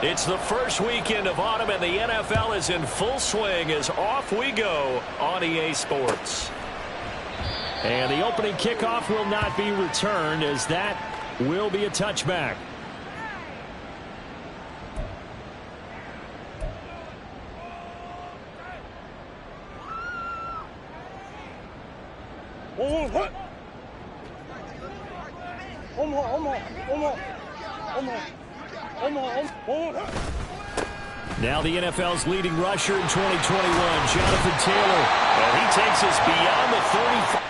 It's the first weekend of autumn, and the NFL is in full swing as off we go on EA Sports. And the opening kickoff will not be returned, as that will be a touchback. Now the NFL's leading rusher in 2021, Jonathan Taylor. Well, he takes us beyond the 35.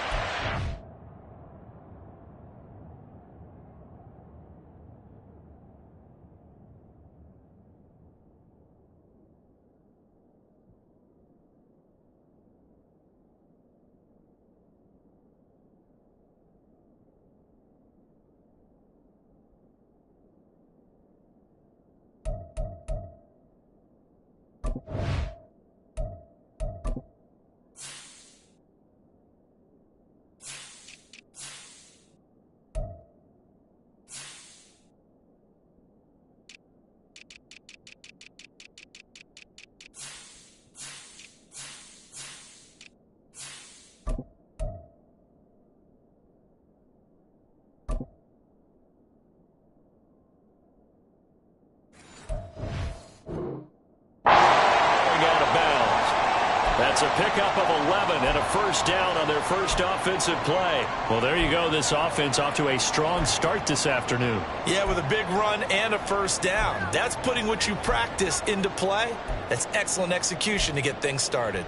That's a pickup of 11 and a first down on their first offensive play. Well, there you go. This offense off to a strong start this afternoon. Yeah, with a big run and a first down. That's putting what you practice into play. That's excellent execution to get things started.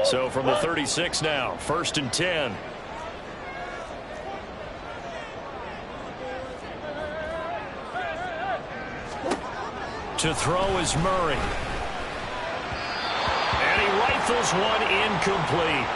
So from the 36 now, 1st and 10. To throw is Murray. And he rifles one incomplete.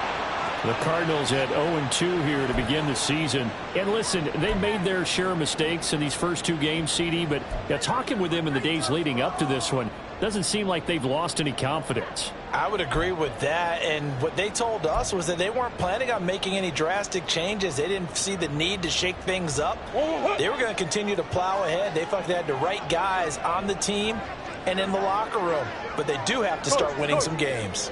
The Cardinals at 0-2 here to begin the season. And listen, they made their share of mistakes in these first two games, CD, but talking with them in the days leading up to this one, doesn't seem like they've lost any confidence. I would agree with that, and what they told us was that they weren't planning on making any drastic changes. They didn't see the need to shake things up. They were going to continue to plow ahead. They felt they had the right guys on the team and in the locker room, but they do have to start winning some games.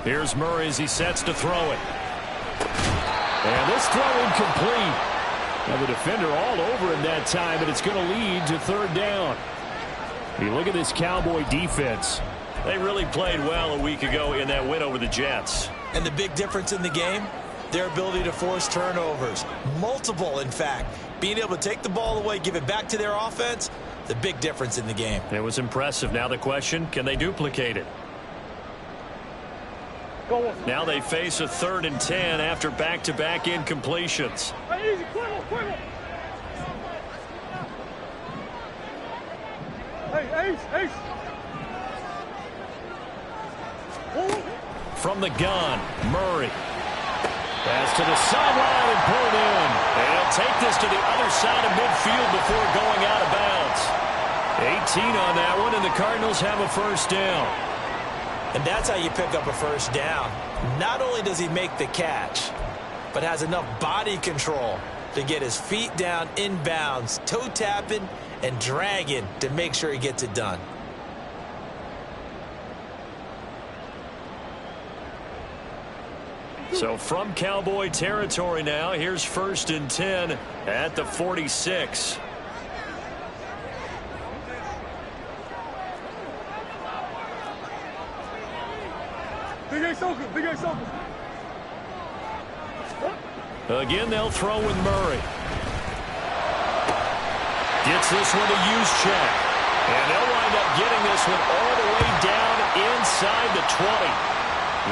Here's Murray as he sets to throw it. And this throw incomplete. Now the defender all over him that time, and it's going to lead to 3rd down. You look at this Cowboy defense. They really played well a week ago in that win over the Jets. And the big difference in the game, their ability to force turnovers. Multiple, in fact. Being able to take the ball away, give it back to their offense, the big difference in the game. It was impressive. Now the question, can they duplicate it? Now they face a 3rd and 10 after back-to-back incompletions. From the gun, Murray. Pass to the sideline and pulled in. And he'll take this to the other side of midfield before going out of bounds. 18 on that one, and the Cardinals have a first down. And that's how you pick up a first down. Not only does he make the catch, but has enough body control to get his feet down inbounds, toe tapping and dragging to make sure he gets it done. So from Cowboy territory now, here's 1st and 10 at the 46. Again, they'll throw with Murray. Gets this one to Juszczyk. And they'll wind up getting this one all the way down inside the 20.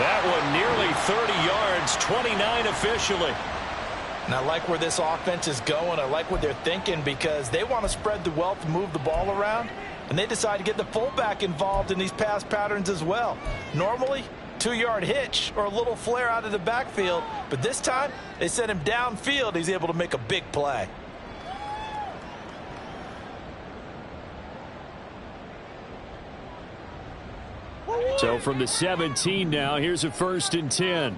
That one nearly 30 yards, 29 officially. And I like where this offense is going. I like what they're thinking because they want to spread the wealth, move the ball around, and they decide to get the fullback involved in these pass patterns as well. Normally, 2-yard hitch or a little flare out of the backfield, but this time they sent him downfield. He's able to make a big play. So from the 17 now, here's a 1st and 10.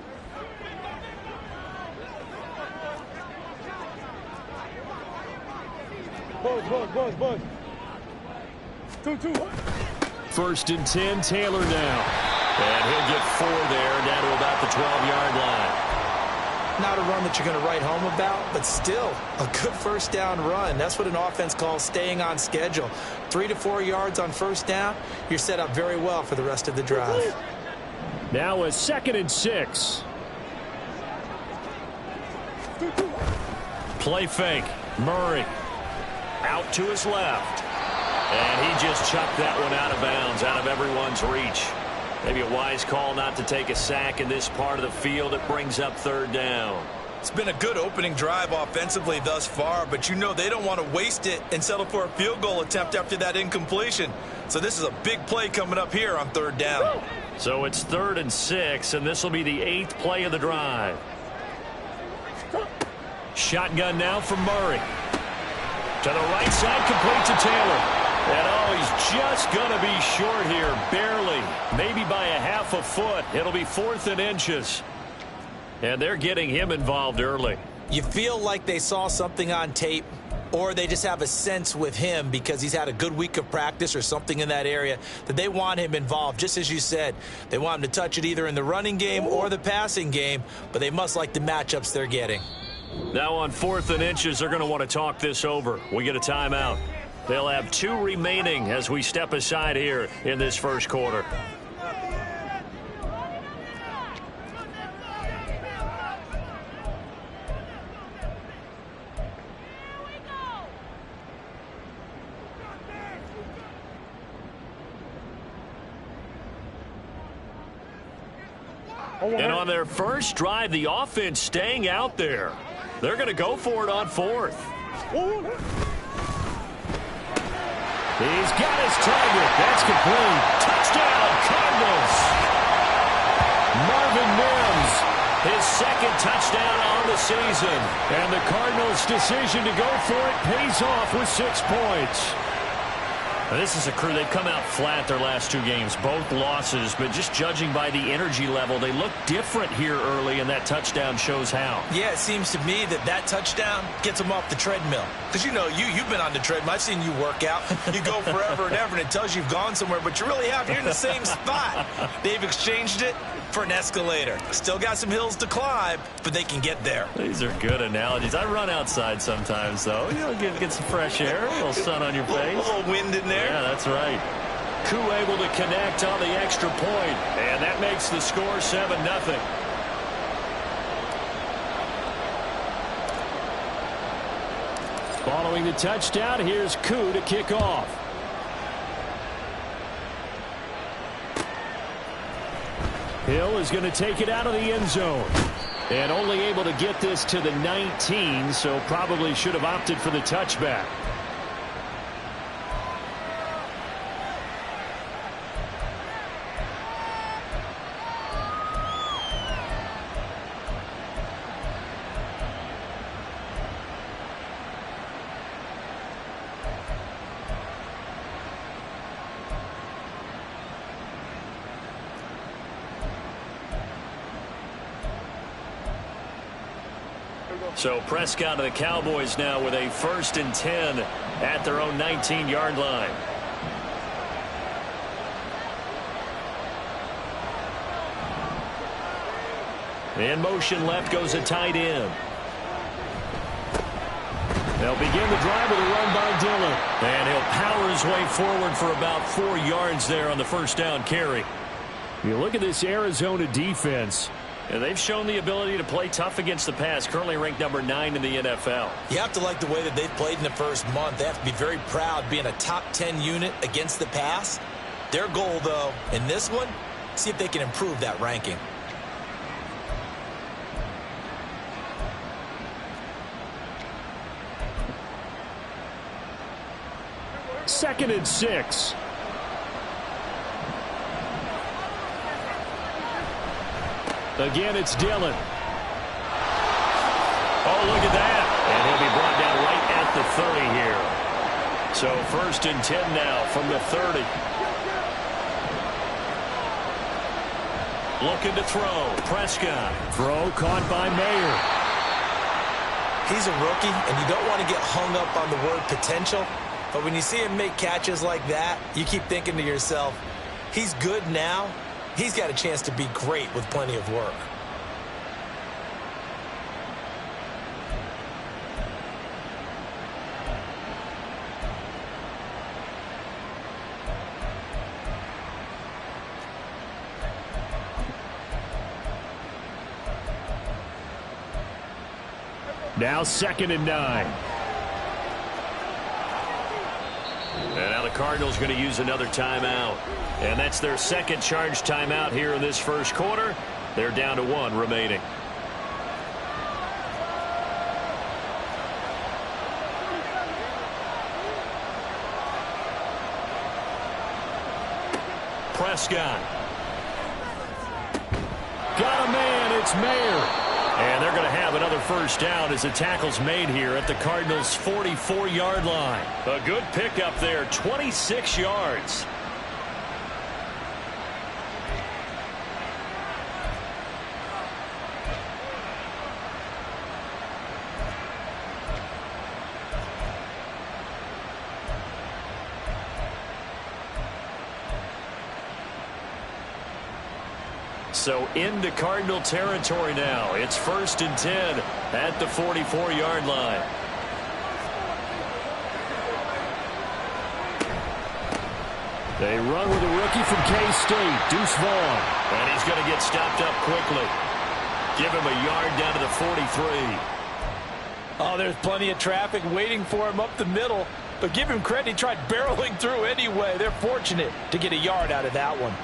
Buzz. 2. 1st and 10, Taylor now. And he'll get 4 there, down to about the 12-yard line. Not a run that you're going to write home about, but still a good first down run. That's what an offense calls staying on schedule. 3 to 4 yards on first down, you're set up very well for the rest of the drive. Now a 2nd and 6. Play fake. Murray out to his left. And he just chucked that one out of bounds, out of everyone's reach. Maybe a wise call not to take a sack in this part of the field. It brings up 3rd down. It's been a good opening drive offensively thus far, but you know they don't want to waste it and settle for a field goal attempt after that incompletion. So this is a big play coming up here on 3rd down. So it's 3rd and 6, and this will be the 8th play of the drive. Shotgun now from Murray. To the right side, complete to Taylor. And oh, he's just going to be short here, barely, maybe by a half a foot. It'll be 4th and inches. And they're getting him involved early. You feel like they saw something on tape, or they just have a sense with him because he's had a good week of practice or something in that area that they want him involved. Just as you said, they want him to touch it either in the running game or the passing game, but they must like the matchups they're getting. Now on 4th and inches, they're going to want to talk this over. We get a timeout. They'll have 2 remaining as we step aside here in this first quarter. And on their first drive, the offense staying out there. They're going to go for it on 4th. He's got his target. That's complete. Touchdown, Cardinals. Marvin Mims, his 2nd touchdown on the season. And the Cardinals' decision to go for it pays off with 6 points. Now, this is a crew. They've come out flat their last 2 games, both losses, but just judging by the energy level, they look different here early, and that touchdown shows how. Yeah, it seems to me that touchdown gets them off the treadmill. Because, you know, you've been on the treadmill. I've seen you work out. You go forever and ever, and it tells you you've gone somewhere, but you really have. You're in the same spot. They've exchanged it for an escalator. Still got some hills to climb, but they can get there. These are good analogies. I run outside sometimes, though. You know, get some fresh air, a little sun on your face. A little wind in there. Yeah, that's right. Koo able to connect on the extra point, and that makes the score 7-0. Following the touchdown, here's Koo to kick off. Hill is going to take it out of the end zone. And only able to get this to the 19, so probably should have opted for the touchback. So Prescott of the Cowboys now with a 1st and 10 at their own 19-yard line. In motion left goes a tight end. They'll begin the drive with a run by Dillon. And he'll power his way forward for about 4 yards there on the first down carry. You look at this Arizona defense. And they've shown the ability to play tough against the pass, currently ranked number 9 in the NFL. You have to like the way that they've played in the first month. They have to be very proud being a top 10 unit against the pass. Their goal, though, in this one, see if they can improve that ranking. Second and 6. Again, it's Dillon. Oh, look at that. And he'll be brought down right at the 30 here. So 1st and 10 now from the 30. Looking to throw. Prescott. Throw caught by Mayer. He's a rookie, and you don't want to get hung up on the word potential. But when you see him make catches like that, you keep thinking to yourself, he's good now. He's got a chance to be great with plenty of work. Now 2nd and 9. And now the Cardinals going to use another timeout. And that's their second charge timeout here in this first quarter. They're down to 1 remaining. Prescott. Got a man. It's Mayer. And they're going to have another first down as the tackle's made here at the Cardinals' 44-yard line. A good pickup there, 26 yards. So into Cardinal territory now. It's 1st and 10 at the 44-yard line. They run with a rookie from K-State, Deuce Vaughn. And he's going to get stopped up quickly. Give him a yard down to the 43. Oh, there's plenty of traffic waiting for him up the middle. But give him credit, he tried barreling through anyway. They're fortunate to get a yard out of that one.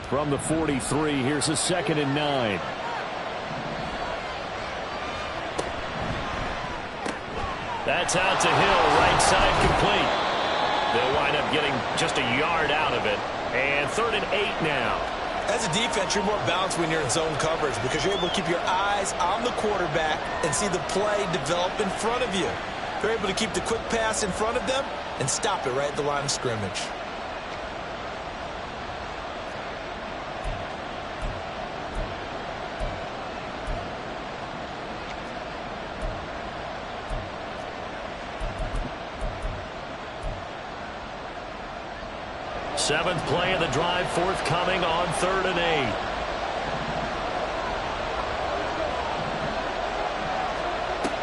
From the 43, here's a 2nd and 9. That's out to Hill, right side complete. They'll wind up getting just a yard out of it. And 3rd and 8 now. As a defense, you're more balanced when you're in zone coverage because you're able to keep your eyes on the quarterback and see the play develop in front of you. You're able to keep the quick pass in front of them and stop it right at the line of scrimmage. Seventh play of the drive forthcoming on 3rd and 8.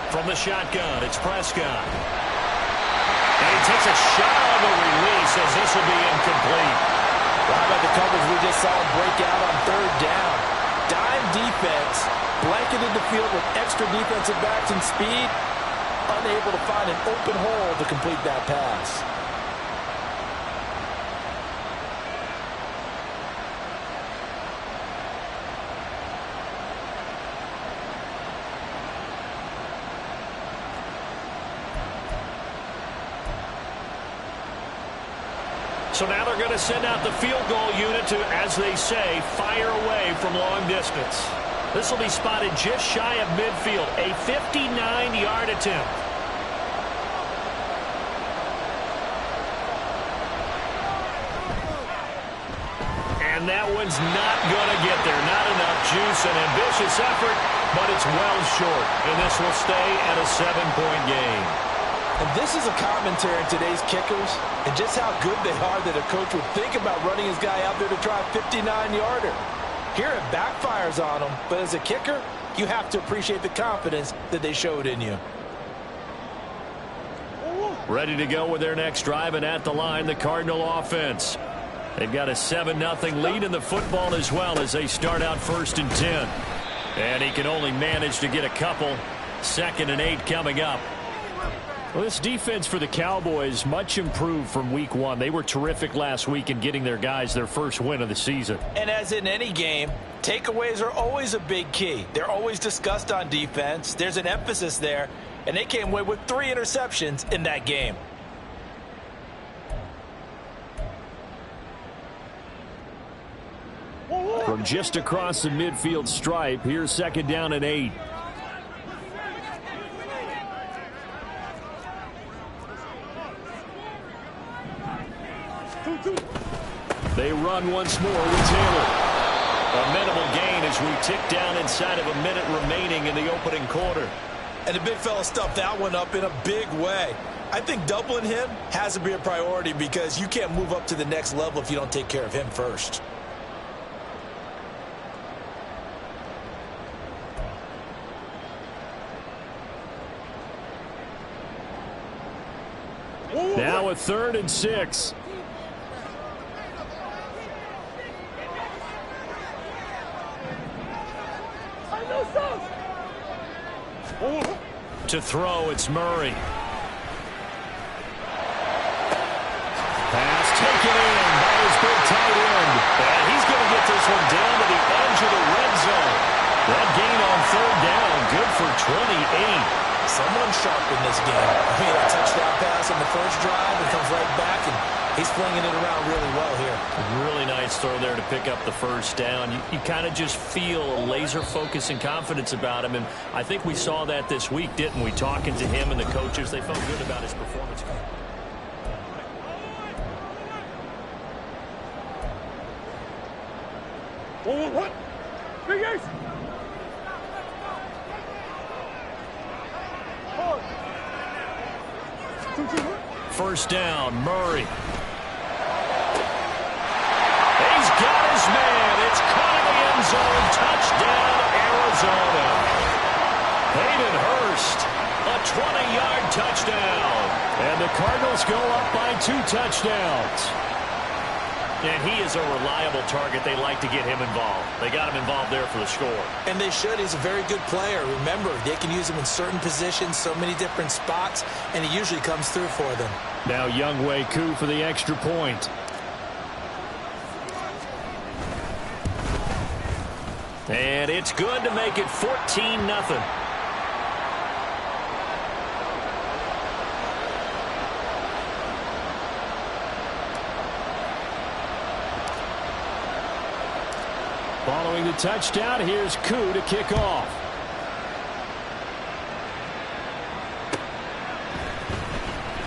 From the shotgun, it's Prescott. And he takes a shot on the release as this will be incomplete. Well, how about the coverage we just saw break out on 3rd down? Dime defense, blanketed the field with extra defensive backs and speed, unable to find an open hole to complete that pass. So now they're going to send out the field goal unit to, as they say, fire away from long distance. This will be spotted just shy of midfield, a 59-yard attempt. And that one's not going to get there. Not enough juice, an ambitious effort, but it's well short. And this will stay at a 7-point game. And this is a commentary on today's kickers and just how good they are that a coach would think about running his guy out there to try a 59-yarder. Here it backfires on him, but as a kicker, you have to appreciate the confidence that they showed in you. Ready to go with their next drive, and at the line, the Cardinal offense. They've got a 7-0 lead in the football as well as they start out 1st and 10. And he can only manage to get a couple. 2nd and 8 coming up. Well, this defense for the Cowboys much improved from week 1. They were terrific last week in getting their guys their first win of the season. And as in any game, takeaways are always a big key. They're always discussed on defense. There's an emphasis there, and they came away with 3 interceptions in that game. From from just across the midfield stripe. Here's 2nd down and 8. They run once more with Taylor. A minimal gain as we tick down inside of a minute remaining in the opening quarter. And the big fella stuffed that one up in a big way. I think doubling him has to be a priority because you can't move up to the next level if you don't take care of him first. Now a 3rd and 6. To throw, it's Murray. Pass taken in by his big tight end. And he's going to get this one down to the edge of the red zone. That gain on 3rd down, good for 28. Someone sharp in this game. He had a touchdown pass on the first drive and comes right back, and he's flinging it around really well here. Really nice throw there to pick up the 1st down. You kind of just feel a laser focus and confidence about him, and I think we saw that this week, didn't we? Talking to him and the coaches, they felt good about his performance. What? Big Ace! 1st down, Murray. He's got his man. It's caught in the end zone. Touchdown, Arizona. Hayden Hurst, a 20-yard touchdown. And the Cardinals go up by 2 touchdowns. And he is a reliable target. They like to get him involved. They got him involved there for the score. And they should. He's a very good player. Remember, they can use him in certain positions, so many different spots, and he usually comes through for them. Now Wk3 for the extra point. And it's good to make it 14-0. Following the touchdown, here's Wk3 to kick off.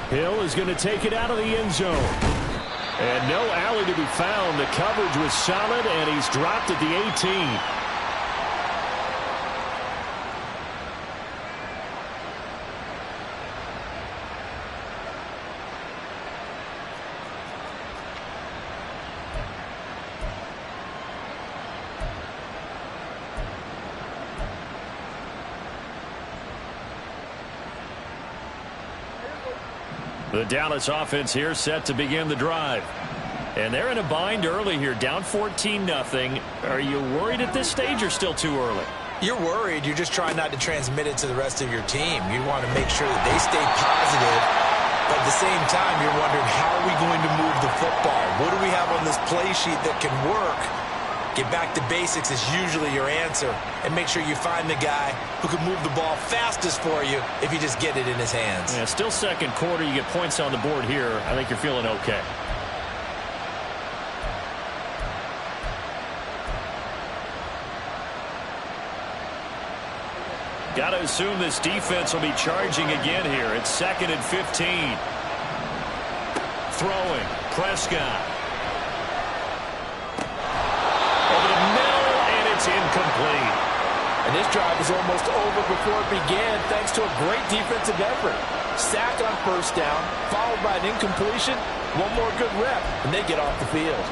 Hill is going to take it out of the end zone. And no alley to be found. The coverage was solid, and he's dropped at the 18. The Dallas offense here set to begin the drive. And they're in a bind early here, down 14-0. Are you worried at this stage or still too early? You're worried. You're just trying not to transmit it to the rest of your team. You want to make sure that they stay positive. But at the same time, you're wondering, how are we going to move the football? What do we have on this play sheet that can work? Get back to basics is usually your answer. And make sure you find the guy who can move the ball fastest for you if you just get it in his hands. Yeah, still 2nd quarter. You get points on the board here. I think you're feeling okay. Got to assume this defense will be charging again here. It's 2nd and 15. Throwing. Prescott. Incomplete. And this drive is almost over before it began thanks to a great defensive effort. Sack on 1st down, followed by an incompletion. One more good rep, and they get off the field.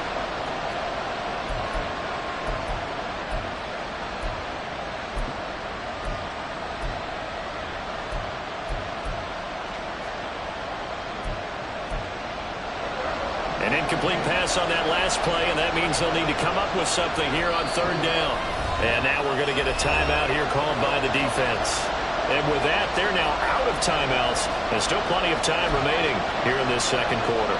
An incomplete pass on that last play, and that means they'll need to come up with something here on 3rd down. And now we're going to get a timeout here called by the defense. And with that, they're now out of timeouts. There's still plenty of time remaining here in this 2nd quarter.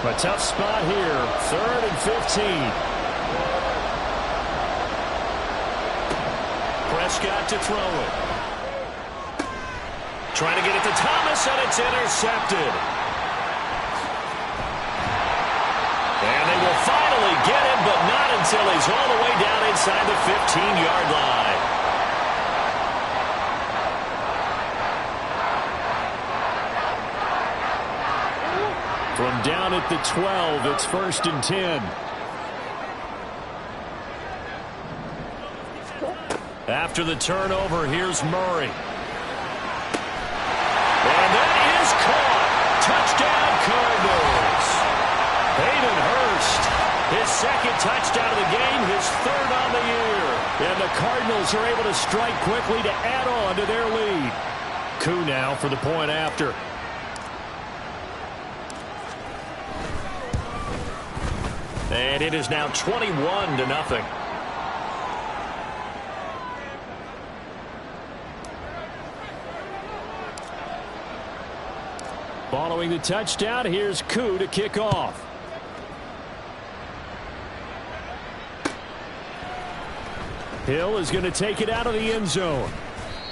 A tough spot here, 3rd and 15. Prescott to throw it. Trying to get it to Thomas, and it's intercepted. And they will finally get him, but not until he's all the way down inside the 15-yard line. From down at the 12, it's 1st and 10. After the turnover, here's Murray. And that is caught. Touchdown, Cardinals. Hayden Hurst, his 2nd touchdown of the game, his 3rd on the year. And the Cardinals are able to strike quickly to add on to their lead. Koo now for the point after. And it is now 21-0. Following the touchdown, here's Koo to kick off. Hill is going to take it out of the end zone.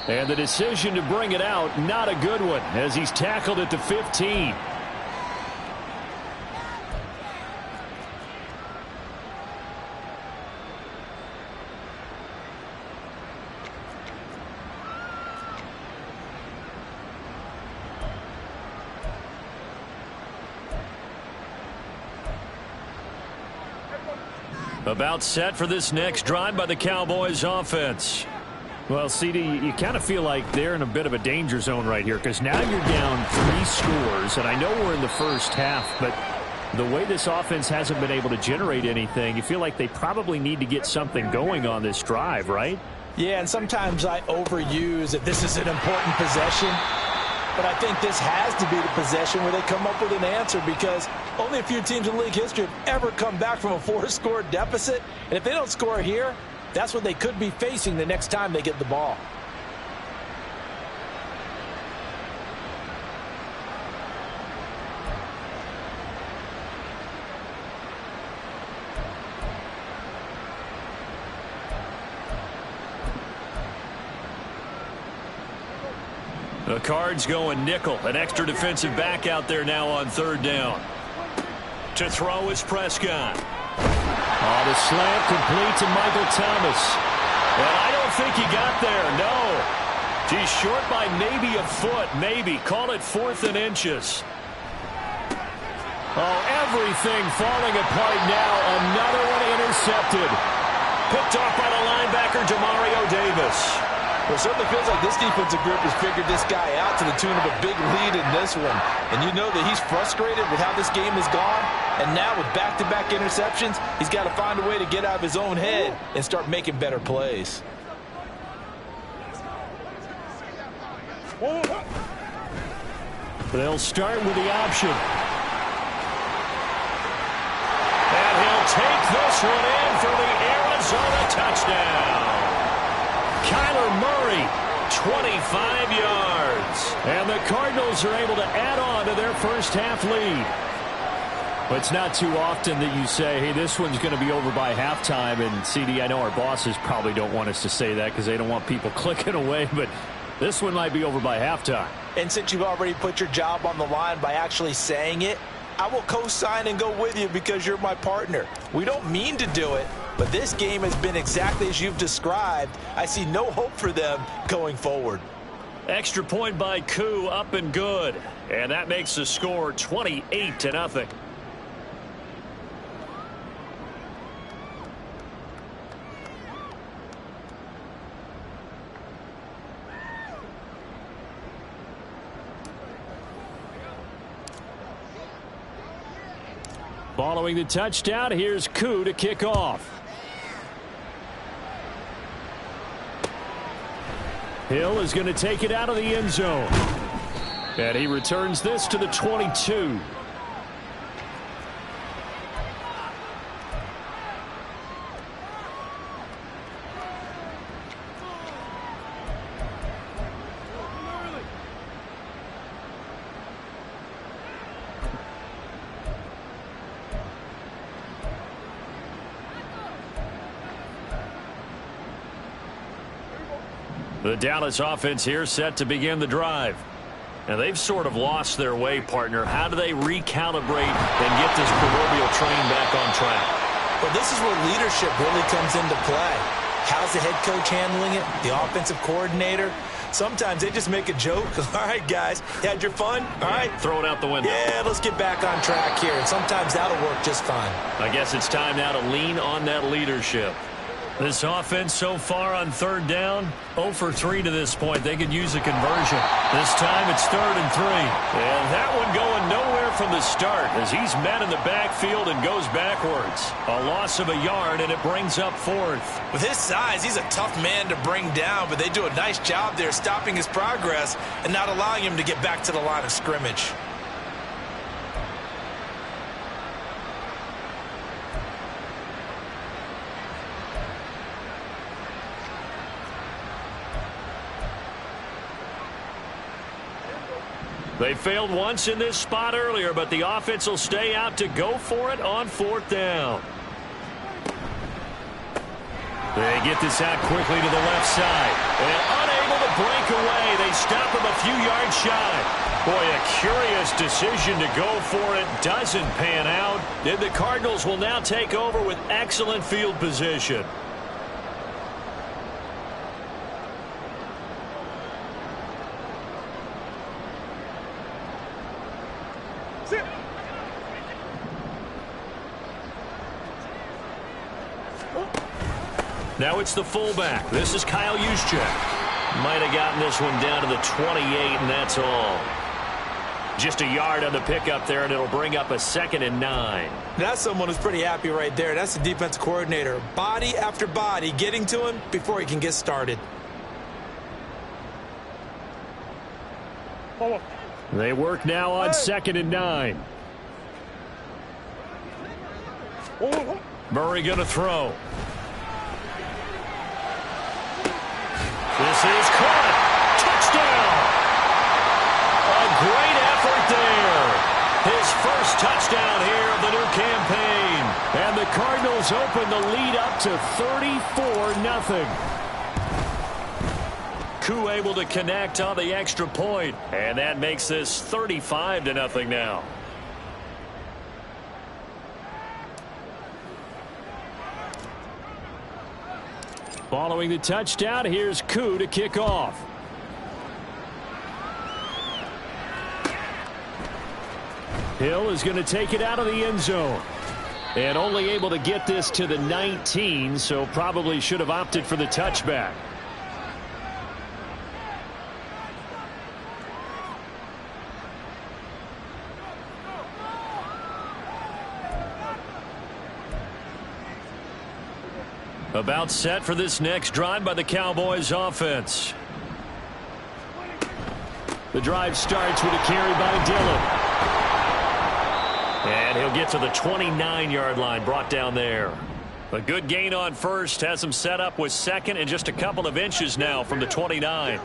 And the decision to bring it out, not a good one, as he's tackled at the 15. About set for this next drive by the Cowboys offense. Well, CD, you kind of feel like they're in a bit of a danger zone right here because now you're down 3 scores, and I know we're in the first half, but the way this offense hasn't been able to generate anything, you feel like they probably need to get something going on this drive, right? Yeah, and sometimes I overuse that this is an important possession. But I think this has to be the possession where they come up with an answer because only a few teams in league history have ever come back from a 4-score deficit. And if they don't score here, that's what they could be facing the next time they get the ball. The Cards going nickel. An extra defensive back out there now on 3rd down. To throw is Prescott. Oh, the slant complete to Michael Thomas. And I don't think he got there, no. He's short by maybe a foot, maybe. Call it 4th and inches. Oh, everything falling apart now. Another one intercepted. Picked off by the linebacker, Demario Davis. Well, it certainly feels like this defensive group has figured this guy out to the tune of a big lead in this one. And you know that he's frustrated with how this game has gone. And now with back-to-back interceptions, he's got to find a way to get out of his own head and start making better plays. They'll start with the option. And he'll take this one in for the Arizona touchdown. Kyler Murray, 25 yards. And the Cardinals are able to add on to their first half lead. But it's not too often that you say, hey, this one's going to be over by halftime. And, CD, I know our bosses probably don't want us to say that because they don't want people clicking away. But this one might be over by halftime. And since you've already put your job on the line by actually saying it, I will co-sign and go with you because you're my partner. We don't mean to do it, but this game has been exactly as you've described. I see no hope for them going forward. Extra point by Koo, up and good. And that makes the score 28-0. Following the touchdown, here's Koo to kick off. Hill is going to take it out of the end zone. And he returns this to the 22. The Dallas offense here set to begin the drive. And they've sort of lost their way, partner. How do they recalibrate and get this proverbial train back on track? Well, this is where leadership really comes into play. How's the head coach handling it? The offensive coordinator? Sometimes they just make a joke. All right, guys, you had your fun? All right. Throw it out the window. Yeah, let's get back on track here. And sometimes that'll work just fine. I guess it's time now to lean on that leadership. This offense so far on third down, 0 for 3 to this point. They could use a conversion. This time it's 3rd and 3. And that one going nowhere from the start as he's met in the backfield and goes backwards. A loss of a yard, and it brings up 4th. With his size, he's a tough man to bring down, but they do a nice job there stopping his progress and not allowing him to get back to the line of scrimmage. They failed once in this spot earlier, but the offense will stay out to go for it on 4th down. They get this out quickly to the left side. And unable to break away. They stop him a few yards shy. Boy, a curious decision to go for it. Doesn't pan out. And the Cardinals will now take over with excellent field position. Now it's the fullback. This is Kyle Juszczyk. Might have gotten this one down to the 28, and that's all. Just a yard on the pickup there, and it'll bring up a 2nd and 9. That's someone who's pretty happy right there. That's the defense coordinator. Body after body getting to him before he can get started. They work now on 2nd and 9. Murray going to throw. This is caught. Touchdown. A great effort there. His first touchdown here of the new campaign. And the Cardinals open the lead up to 34-0. Koo able to connect on the extra point. And that makes this 35-0 now. Following the touchdown, here's Koo to kick off. Hill is going to take it out of the end zone. And only able to get this to the 19, so probably should have opted for the touchback. About set for this next drive by the Cowboys offense. The drive starts with a carry by Dillon. And he'll get to the 29-yard line, brought down there. A good gain on first, has him set up with 2nd and just a couple of inches now from the 29.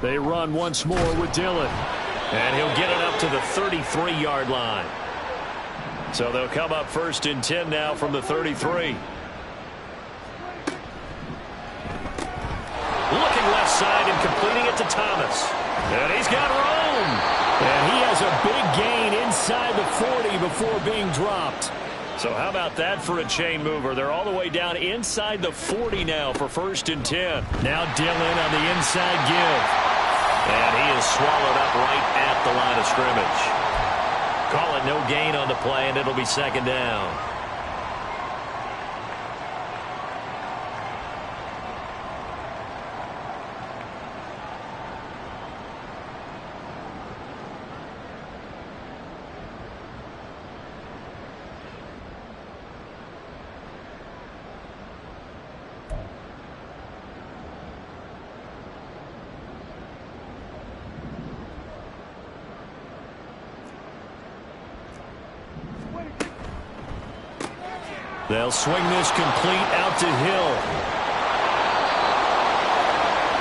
They run once more with Dillon. And he'll get it up to the 33-yard line. So they'll come up 1st and 10 now from the 33. Looking left side and completing it to Thomas. And he's got room. And he has a big gain inside the 40 before being dropped. So how about that for a chain mover? They're all the way down inside the 40 now for 1st and 10. Now Dillon on the inside give. And he is swallowed up right at the line of scrimmage. Call it no gain on the play, and it'll be 2nd down. They'll swing this complete out to Hill.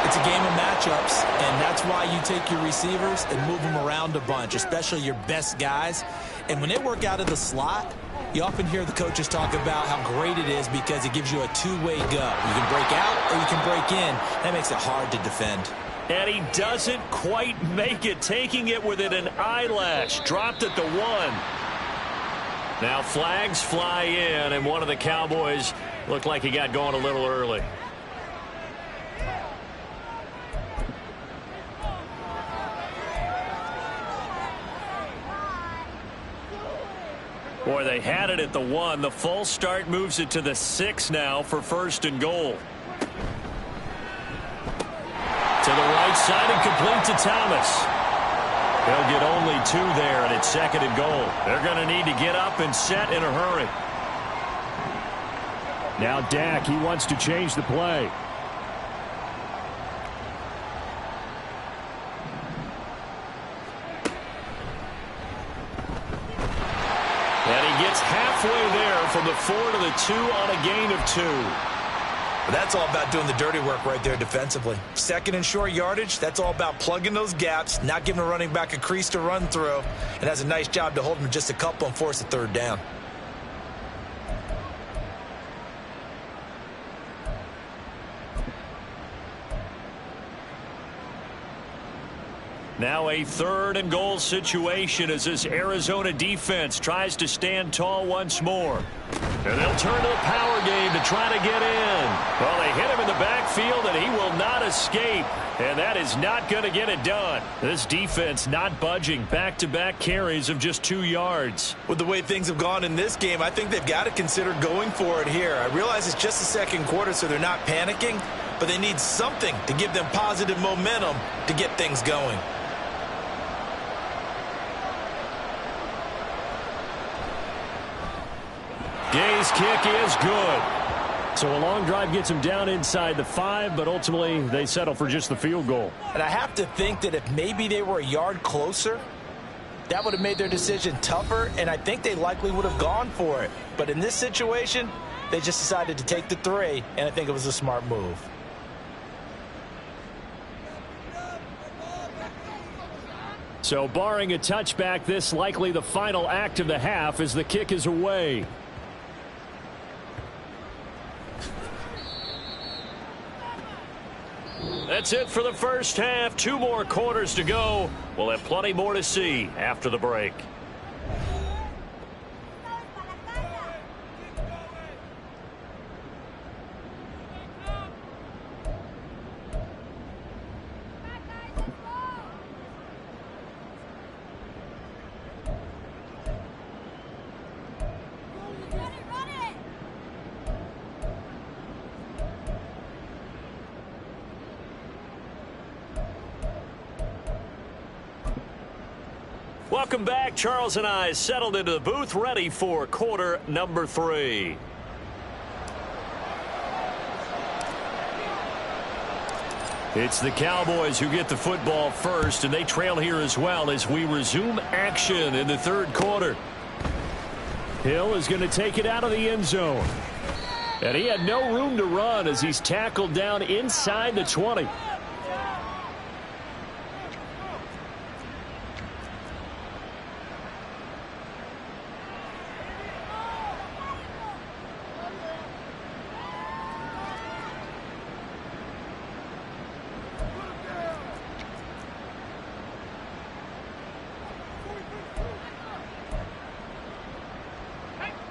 It's a game of matchups, and that's why you take your receivers and move them around a bunch, especially your best guys. And when they work out of the slot, You often hear the coaches talk about how great it is because it gives you a two-way go. You can break out or you can break in. That makes it hard to defend. And he doesn't quite make it, taking it within an eyelash. Dropped at the 1. Now flags fly in, and one of the Cowboys looked like he got going a little early. Boy, they had it at the 1. The false start moves it to the 6 now for 1st and goal. To the right side and complete to Thomas. They'll get only 2 there, and it's 2nd and goal. They're going to need to get up and set in a hurry. Now Dak, he wants to change the play. And he gets halfway there from the 4 to the 2 on a gain of 2. That's all about doing the dirty work right there defensively. 2nd and short yardage, that's all about plugging those gaps, not giving a running back a crease to run through, and has a nice job to hold him just a couple and force a 3rd down. Now a 3rd and goal situation as this Arizona defense tries to stand tall once more. And they'll turn to the power game to try to get in. Well, they hit him in the backfield, and he will not escape. And that is not going to get it done. This defense not budging. Back-to-back carries of just 2 yards. With the way things have gone in this game, I think they've got to consider going for it here. I realize it's just the 2nd quarter, so they're not panicking, but they need something to give them positive momentum to get things going. Gay's kick is good. So a long drive gets him down inside the 5, but ultimately they settle for just the field goal. And I have to think that if maybe they were a yard closer, that would have made their decision tougher, and I think they likely would have gone for it. But in this situation, they just decided to take the 3, and I think it was a smart move. So barring a touchback, this likely the final act of the half as the kick is away. That's it for the first half. 2 more quarters to go. We'll have plenty more to see after the break. Welcome back. Charles and I settled into the booth, ready for quarter number 3. It's the Cowboys who get the football first, and they trail here as well as we resume action in the 3rd quarter. Hill is going to take it out of the end zone. And he had no room to run as he's tackled down inside the 20.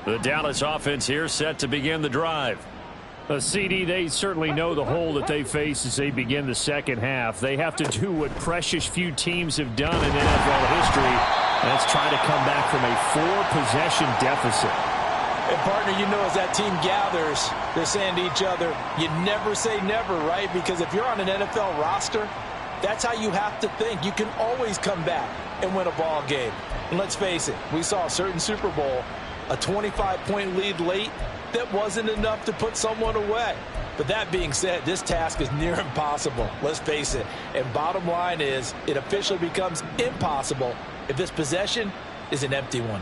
The Dallas offense here set to begin the drive. CD, they certainly know the hole that they face as they begin the 2nd half. They have to do what precious few teams have done in NFL history. That's try to come back from a 4-possession deficit. And, partner, you know as that team gathers, they're saying to each other, you never say never, right? Because if you're on an NFL roster, that's how you have to think. You can always come back and win a ball game. And let's face it, we saw a certain Super Bowl, a 25-point lead late, that wasn't enough to put someone away. But that being said, this task is near impossible. Let's face it. And bottom line is, it officially becomes impossible if this possession is an empty one.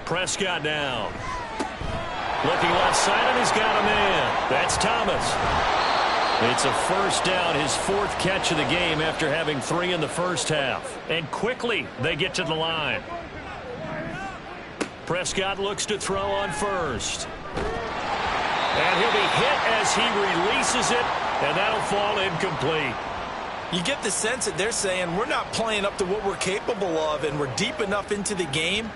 Prescott down. Looking left side, and he's got a man. That's Thomas. It's a 1st down, his 4th catch of the game after having 3 in the 1st half. And quickly, they get to the line. Prescott looks to throw on first. And he'll be hit as he releases it, and that'll fall incomplete. You get the sense that they're saying we're not playing up to what we're capable of, and we're deep enough into the game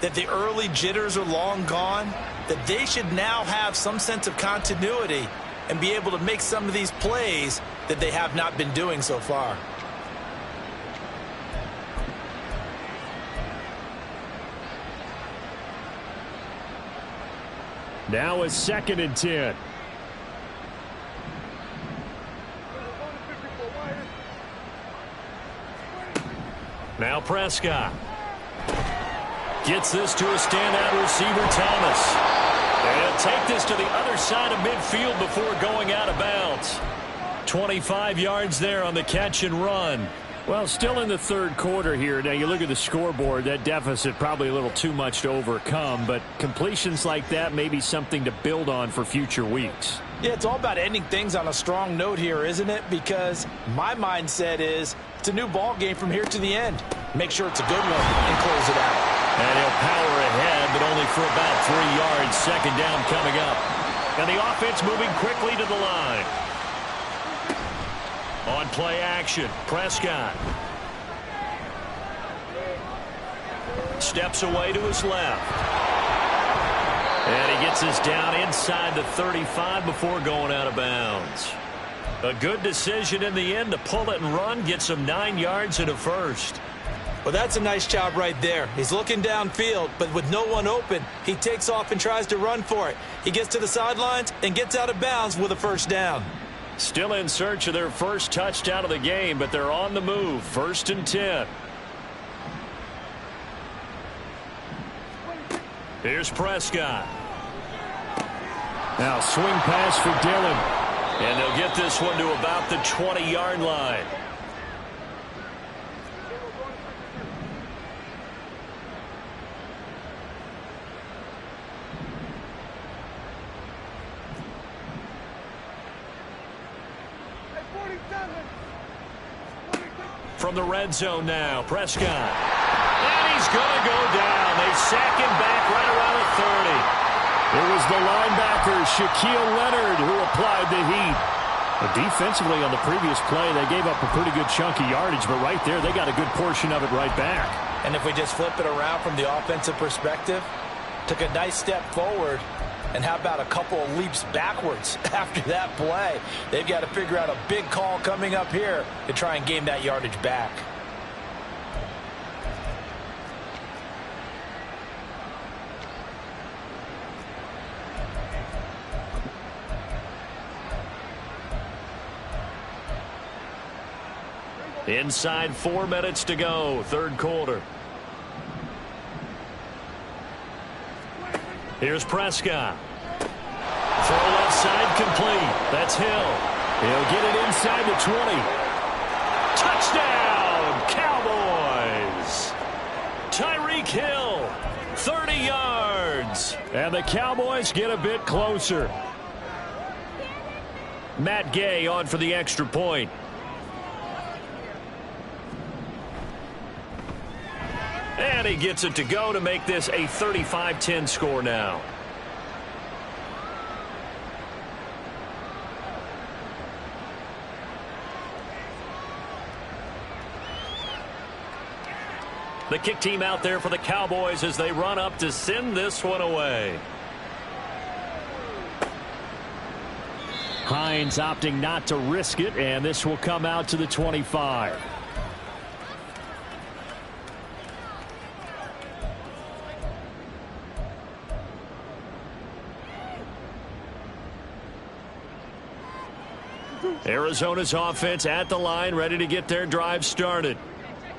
that the early jitters are long gone, that they should now have some sense of continuity and be able to make some of these plays that they have not been doing so far. Now it's 2nd and 10. Now Prescott gets this to a standout receiver, Thomas. And take this to the other side of midfield before going out of bounds. 25 yards there on the catch and run. Well, still in the third quarter here. Now, you look at the scoreboard, that deficit probably a little too much to overcome, but completions like that may be something to build on for future weeks. Yeah, it's all about ending things on a strong note here, isn't it? Because my mindset is it's a new ball game from here to the end. Make sure it's a good one and close it out. And he'll power ahead, but only for about 3 yards. 2nd down coming up. And the offense moving quickly to the line. On play action, Prescott. Steps away to his left. And he gets us down inside the 35 before going out of bounds. A good decision in the end to pull it and run, get some 9 yards and a first. Well, that's a nice job right there. He's looking downfield, but with no one open, he takes off and tries to run for it. He gets to the sidelines and gets out of bounds with a first down. Still in search of their first touchdown of the game, but they're on the move. 1st and 10. Here's Prescott. Now swing pass for Dillon. And they'll get this one to about the 20-yard line. From the red zone now, Prescott. And he's going to go down. They sack him back right around the 30. It was the linebacker, Shaquille Leonard, who applied the heat. But defensively on the previous play, they gave up a pretty good chunk of yardage, but right there, they got a good portion of it right back. And if we just flip it around from the offensive perspective, took a nice step forward, and how about a couple of leaps backwards after that play? They've got to figure out a big call coming up here to try and gain that yardage back. Inside 4 minutes to go, third quarter. Here's Prescott. Throw left side complete. That's Hill. He'll get it inside the 20. Touchdown, Cowboys. Tyreek Hill, 30 yards. And the Cowboys get a bit closer. Matt Gay on for the extra point. And he gets it to go to make this a 35-10 score now. The kick team out there for the Cowboys as they run up to send this one away. Hines opting not to risk it, and this will come out to the 25. Arizona's offense at the line, ready to get their drive started.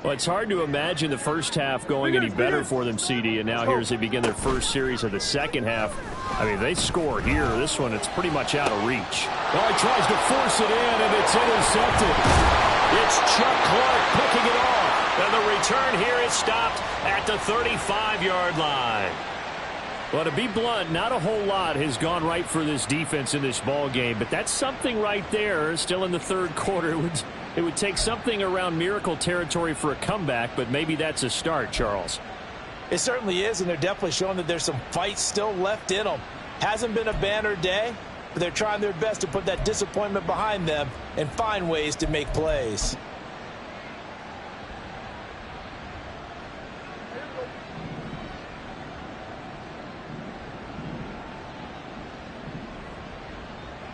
Well, it's hard to imagine the first half going any better for them, CD, and now here as they begin their first series of the second half. I mean, they score here. This one, it's pretty much out of reach. Well, he tries to force it in, and it's intercepted. It's Chuck Clark picking it off. And the return here is stopped at the 35-yard line. Well, to be blunt, not a whole lot has gone right for this defense in this ball game, but that's something right there. Still in the third quarter, it would take something around miracle territory for a comeback, but maybe that's a start, Charles. It certainly is, and they're definitely showing that there's some fight still left in them. Hasn't been a banner day, but they're trying their best to put that disappointment behind them and find ways to make plays.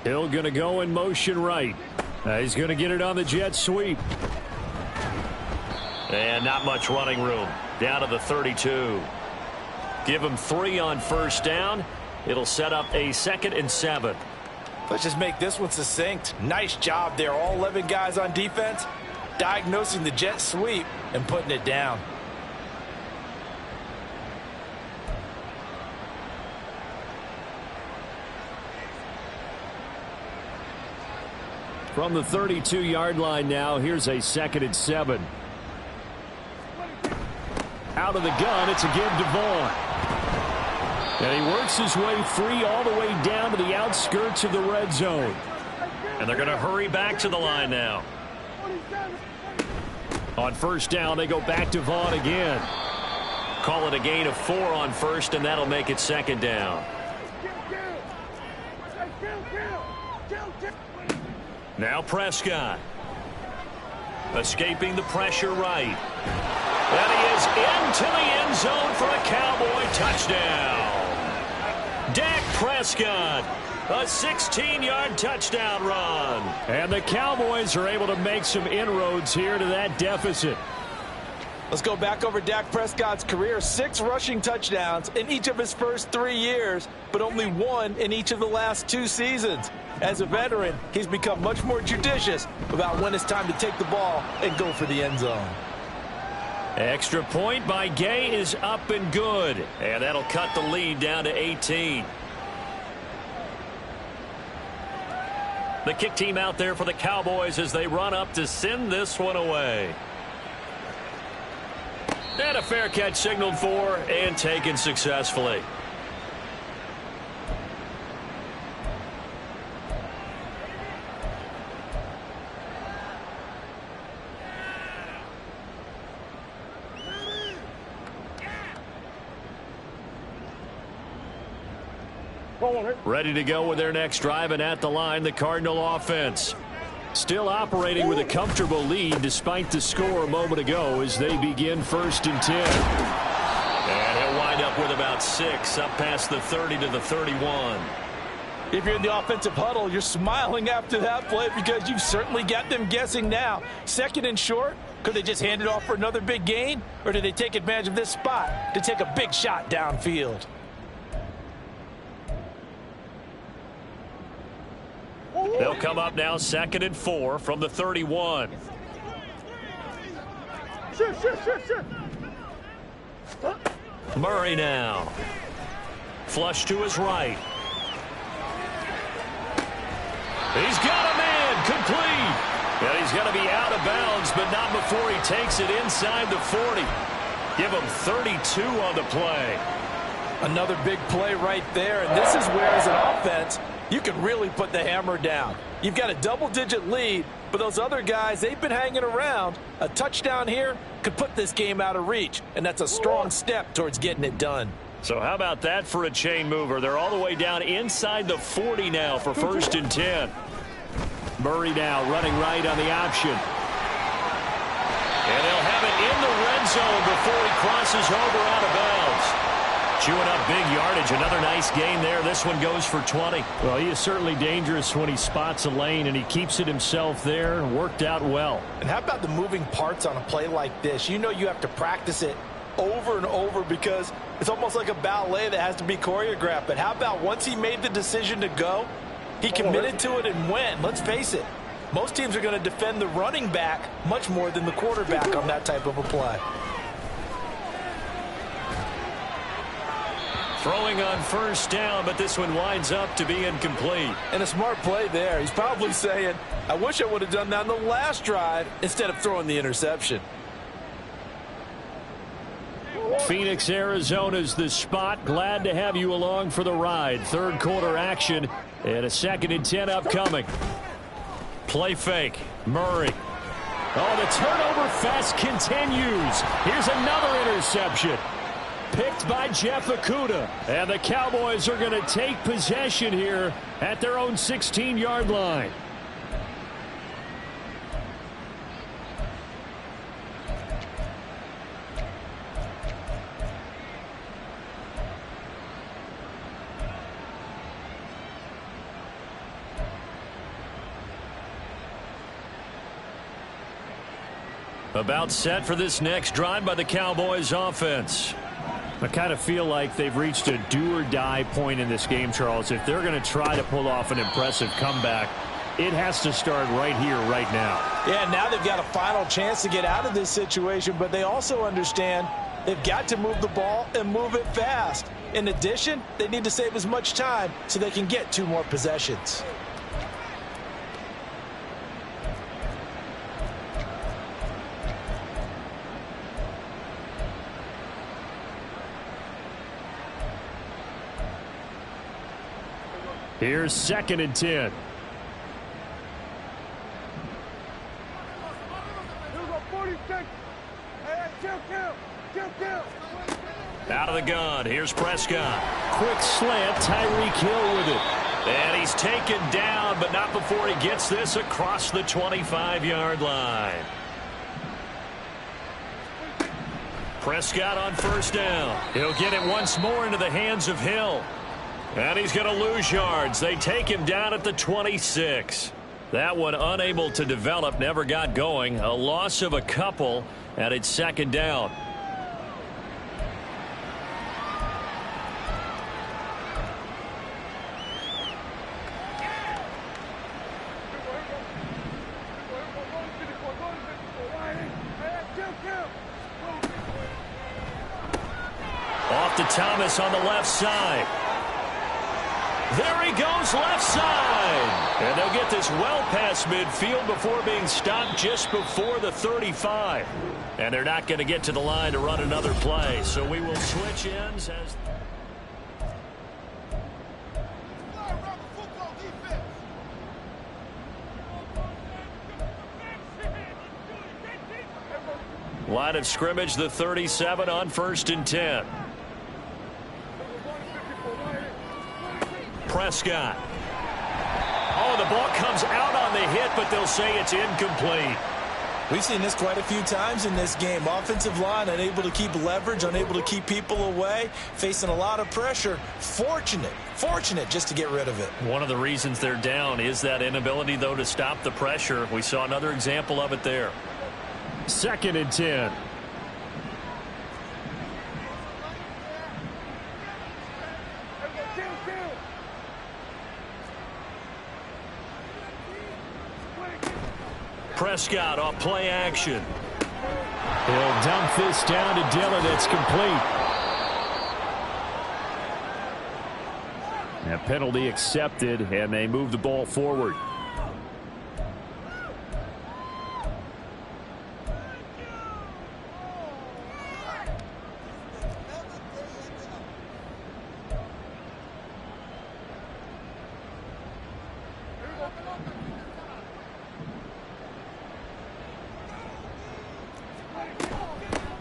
Hill going to go in motion right. He's going to get it on the jet sweep. And not much running room. Down to the 32. Give him 3 on first down. It'll set up a 2nd and 7. Let's just make this one succinct. Nice job there. All 11 guys on defense diagnosing the jet sweep and putting it down. From the 32-yard line now, here's a 2nd and 7. Out of the gun, it's a give to Vaughn. And he works his way free all the way down to the outskirts of the red zone. And they're going to hurry back to the line now. On first down, they go back to Vaughn again. Call it a gain of 4 on first, and that'll make it 2nd down. Now Prescott. Escaping the pressure right. And he is into the end zone for a Cowboy touchdown. Dak Prescott, a 16-yard touchdown run. And the Cowboys are able to make some inroads here to that deficit. Let's go back over Dak Prescott's career. 6 rushing touchdowns in each of his first 3 years, but only 1 in each of the last 2 seasons. As a veteran, he's become much more judicious about when it's time to take the ball and go for the end zone. Extra point by Gay is up and good. And that'll cut the lead down to 18. The kick team out there for the Cowboys as they run up to send this one away. And a fair catch signaled for and taken successfully. Ready to go with their next drive, and at the line, the Cardinal offense. Still operating with a comfortable lead despite the score a moment ago as they begin 1st and 10. And he'll wind up with about 6 up past the 30 to the 31. If you're in the offensive huddle, you're smiling after that play because you've certainly got them guessing now. 2nd and short, could they just hand it off for another big gain? Or did they take advantage of this spot to take a big shot downfield? They'll come up now 2nd and 4 from the 31. Murray now. Flush to his right. He's got a man complete. And he's going to be out of bounds, but not before he takes it inside the 40. Give him 32 on the play. Another big play right there, and this is where, as an offense, you can really put the hammer down. You've got a double-digit lead, but those other guys, they've been hanging around. A touchdown here could put this game out of reach, and that's a strong step towards getting it done. So how about that for a chain mover? They're all the way down inside the 40 now for 1st and 10. Murray now running right on the option. And they'll have it in the red zone before he crosses over out of bounds. Chewing up big yardage. Another nice gain there. This one goes for 20. Well, he is certainly dangerous when he spots a lane, and he keeps it himself there. Worked out well. And how about the moving parts on a play like this? You know you have to practice it over and over because it's almost like a ballet that has to be choreographed. But how about once he made the decision to go, he committed to it and went. Let's face it, most teams are going to defend the running back much more than the quarterback on that type of a play. Throwing on first down, but this one winds up to be incomplete. And a smart play there. He's probably saying, I wish I would have done that on the last drive instead of throwing the interception. Phoenix, Arizona's the spot. Glad to have you along for the ride. 3rd quarter action and a 2nd and 10 upcoming. Play fake. Murray. Oh, the turnover fest continues. Here's another interception. picked by Jeff Okudah. And the Cowboys are going to take possession here at their own 16-yard line. About set for this next drive by the Cowboys offense. I kind of feel like they've reached a do-or-die point in this game, Charles. If they're going to try to pull off an impressive comeback, it has to start right here, right now. Yeah, now they've got a final chance to get out of this situation, but they also understand they've got to move the ball and move it fast. In addition, they need to save as much time so they can get 2 more possessions. Here's 2nd and 10. Out of the gun. Here's Prescott. Quick slant. Tyreek Hill with it. And he's taken down, but not before he gets this across the 25-yard line. Prescott on 1st down. He'll get it once more into the hands of Hill. And he's going to lose yards. They take him down at the 26. That one unable to develop, never got going. A loss of a couple, and it's 2nd down. Off to Thomas on the left side. There he goes, left side. And they'll get this well past midfield before being stopped just before the 35. And they're not going to get to the line to run another play. So we will switch ends as... Line of scrimmage, the 37 on 1st and 10. Prescott. Oh, the ball comes out on the hit, but they'll say it's incomplete. We've seen this quite a few times in this game. Offensive line unable to keep leverage, unable to keep people away, facing a lot of pressure. Fortunate just to get rid of it. One of the reasons they're down is that inability, though, to stop the pressure. We saw another example of it there. 2nd and 10. Prescott off play action. He'll dump this down to Dillon. It's complete. That penalty accepted, and they move the ball forward.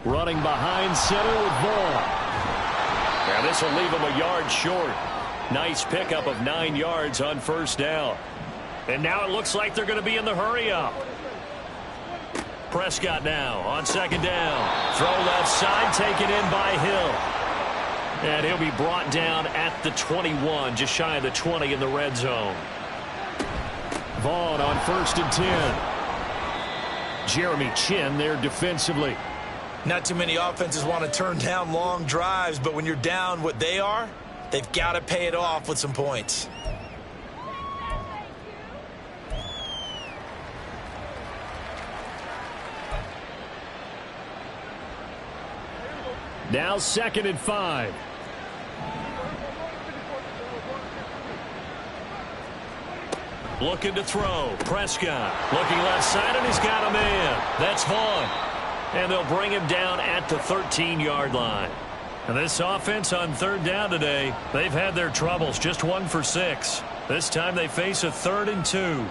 Running behind center with Vaughn. Now this will leave him a yard short. Nice pickup of 9 yards on 1st down. And now it looks like they're going to be in the hurry-up. Prescott now on 2nd down. Throw left side, taken in by Hill. And he'll be brought down at the 21, just shy of the 20 in the red zone. Vaughn on 1st and 10. Jeremy Chin there defensively. Not too many offenses want to turn down long drives, but when you're down what they are, they've got to pay it off with some points. Now 2nd and 5. Looking to throw. Prescott looking left side, and he's got a man. That's Vaughn. And they'll bring him down at the 13-yard line. And this offense on 3rd down today, they've had their troubles. Just 1 for 6. This time they face a 3rd and 2.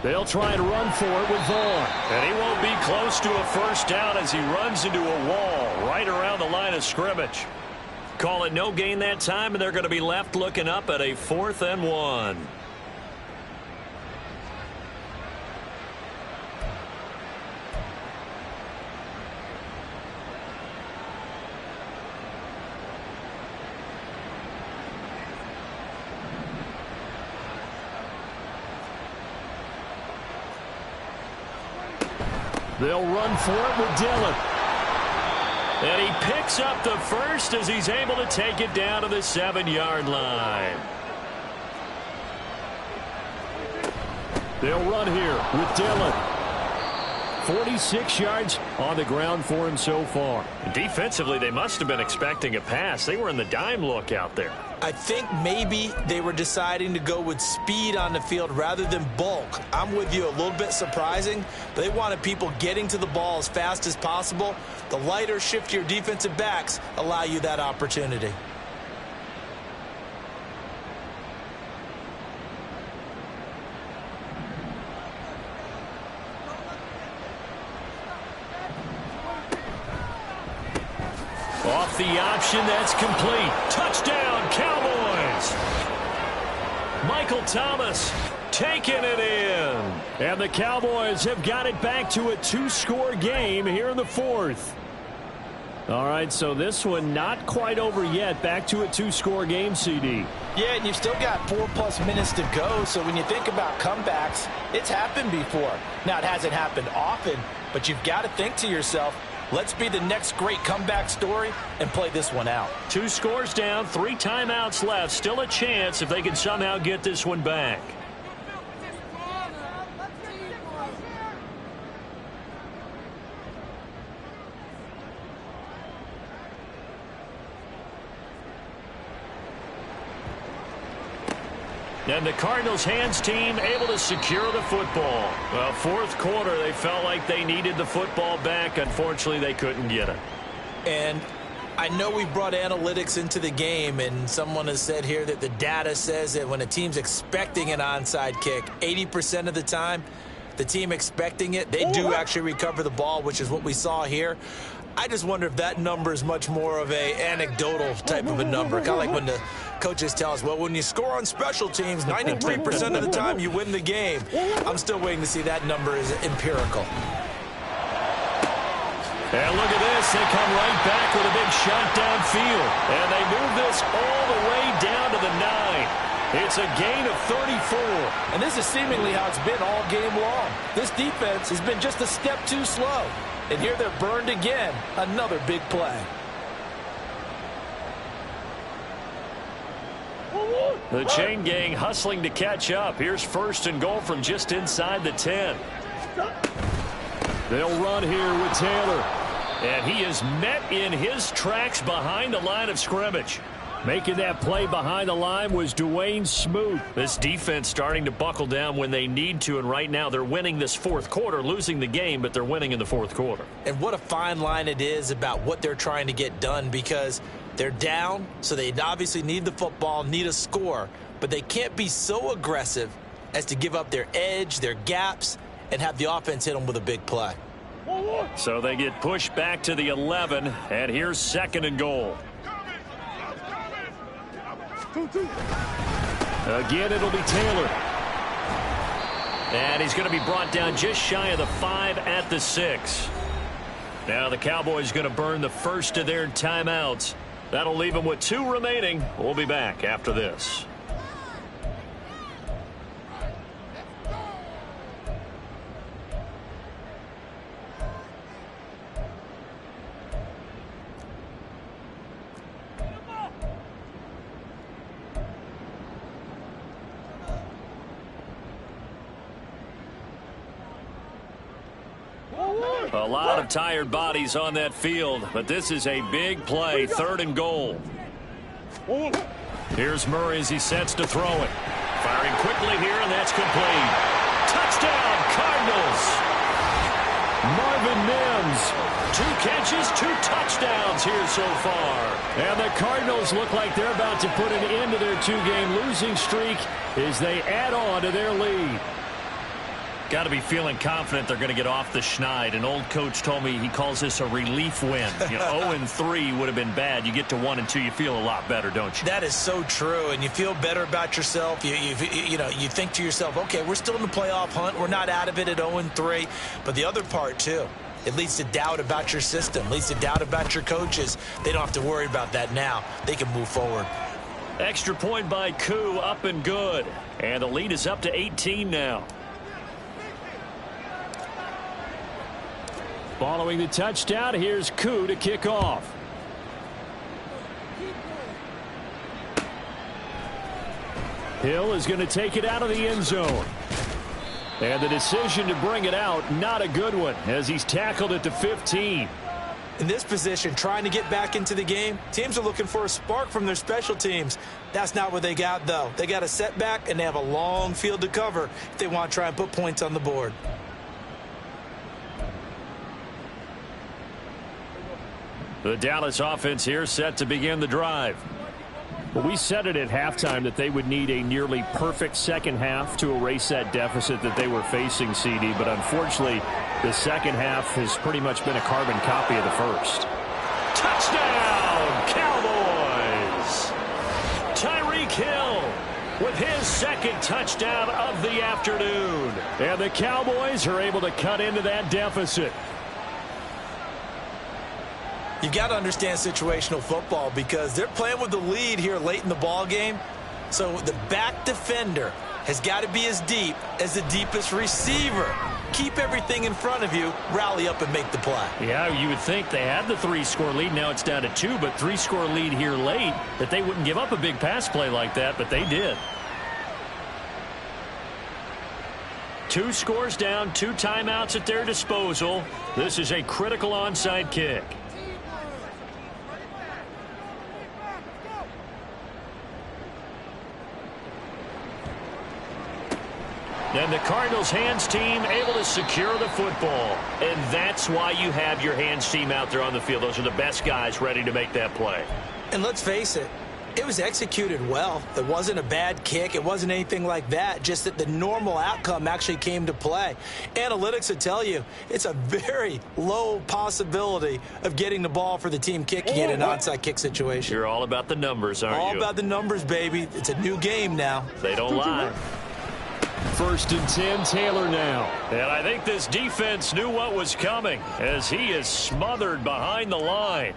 They'll try and run for it with Vaughn. And he won't be close to a first down as he runs into a wall right around the line of scrimmage. Call it no gain that time, and they're going to be left looking up at a 4th and 1. They'll run for it with Dillon. And he picks up the first as he's able to take it down to the 7-yard line. They'll run here with Dillon. 46 yards on the ground for him so far. Defensively, they must have been expecting a pass. They were in the dime look out there. I think maybe they were deciding to go with speed on the field rather than bulk. I'm with you, a little bit surprising. They wanted people getting to the ball as fast as possible. The lighter, shiftier defensive backs allow you that opportunity. Off the option, that's complete. Touchdown, Cowboys! Michael Thomas taking it in. And the Cowboys have got it back to a 2-score game here in the 4th. All right, so this one not quite over yet. Back to a 2-score game, CD. Yeah, and you've still got 4+ minutes to go, so when you think about comebacks, it's happened before. Now, it hasn't happened often, but you've got to think to yourself, let's be the next great comeback story and play this one out. 2 scores down, 3 timeouts left. Still a chance if they can somehow get this one back. And the Cardinals' hands team able to secure the football. Well, 4th quarter, they felt like they needed the football back. Unfortunately, they couldn't get it. And I know we brought analytics into the game, and someone has said here that the data says that when a team's expecting an onside kick, 80% of the time, the team expecting it, they do actually recover the ball, which is what we saw here. I just wonder if that number is much more of a anecdotal type of a number. Kind of like when the coaches tell us, well, when you score on special teams, 93% of the time you win the game. I'm still waiting to see that number is empirical. And look at this. They come right back with a big shot downfield. And they move this all the way down to the 9. It's a gain of 34. And this is seemingly how it's been all game long. This defense has been just a step too slow. And here they're burned again. Another big play. The chain gang hustling to catch up. Here's 1st and goal from just inside the 10. They'll run here with Taylor. And he is met in his tracks behind the line of scrimmage. Making that play behind the line was Dwayne Smoot. This defense starting to buckle down when they need to, and right now they're winning this 4th quarter, losing the game, but they're winning in the 4th quarter. And what a fine line it is about what they're trying to get done, because they're down, so they obviously need the football, need a score, but they can't be so aggressive as to give up their edge, their gaps, and have the offense hit them with a big play. So they get pushed back to the 11, and here's 2nd and goal. Again, it'll be Taylor. And he's going to be brought down just shy of the 5 at the 6. Now the Cowboys going to burn the first of their timeouts. That'll leave them with 2 remaining. We'll be back after this. A lot of tired bodies on that field, but this is a big play, 3rd and goal. Here's Murray as he sets to throw it. Firing quickly here, and that's complete. Touchdown, Cardinals! Marvin Mims, 2 catches, 2 touchdowns here so far. And the Cardinals look like they're about to put an end to their 2-game losing streak as they add on to their lead. Got to be feeling confident they're going to get off the schneid. An old coach told me he calls this a relief win. 0-3 would have been bad. You get to 1-2, you feel a lot better, don't you? That is so true, and you feel better about yourself. You think to yourself, okay, we're still in the playoff hunt. We're not out of it at 0-3. But the other part, too, it leads to doubt about your system, leads to doubt about your coaches. They don't have to worry about that now. They can move forward. Extra point by Koo, up and good. And the lead is up to 18 now. Following the touchdown, here's Koo to kick off. Hill is going to take it out of the end zone. And the decision to bring it out, not a good one, as he's tackled at the 15. In this position, trying to get back into the game, teams are looking for a spark from their special teams. That's not what they got, though. They got a setback, and they have a long field to cover if they want to try and put points on the board. The Dallas offense here set to begin the drive. Well, we said it at halftime that they would need a nearly perfect second half to erase that deficit that they were facing, CD. But unfortunately, the second half has pretty much been a carbon copy of the first. Touchdown, Cowboys! Tyreek Hill with his second touchdown of the afternoon. And the Cowboys are able to cut into that deficit. You got to understand situational football because they're playing with the lead here late in the ball game. So the back defender has got to be as deep as the deepest receiver. Keep everything in front of you, rally up and make the play. Yeah, you would think they had the 3-score lead. Now it's down to 2, but 3-score lead here late, that they wouldn't give up a big pass play like that, but they did. 2 scores down, 2 timeouts at their disposal. This is a critical onside kick. And the Cardinals' hands team able to secure the football. And that's why you have your hands team out there on the field. Those are the best guys ready to make that play. And let's face it, it was executed well. It wasn't a bad kick. It wasn't anything like that. Just that the normal outcome actually came to play. Analytics would tell you it's a very low possibility of getting the ball for the team kicking it in an onside kick situation. You're all about the numbers, aren't you? All about the numbers, baby. It's a new game now. They don't lie. 1st and 10, Taylor now. And I think this defense knew what was coming as he is smothered behind the line.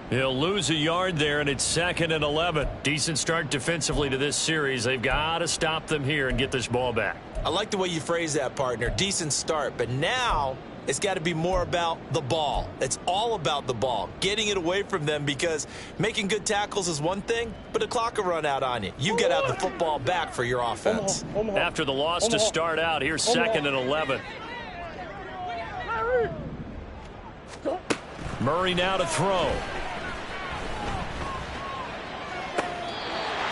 He'll lose a yard there, and it's 2nd and 11. Decent start defensively to this series. They've got to stop them here and get this ball back. I like the way you phrase that, partner. Decent start, but now it's got to be more about the ball. It's all about the ball, getting it away from them, because making good tackles is one thing, but the clock will run out on you. You've got to have the football back for your offense. After the loss to start out, here's 2nd and 11. Murray now to throw.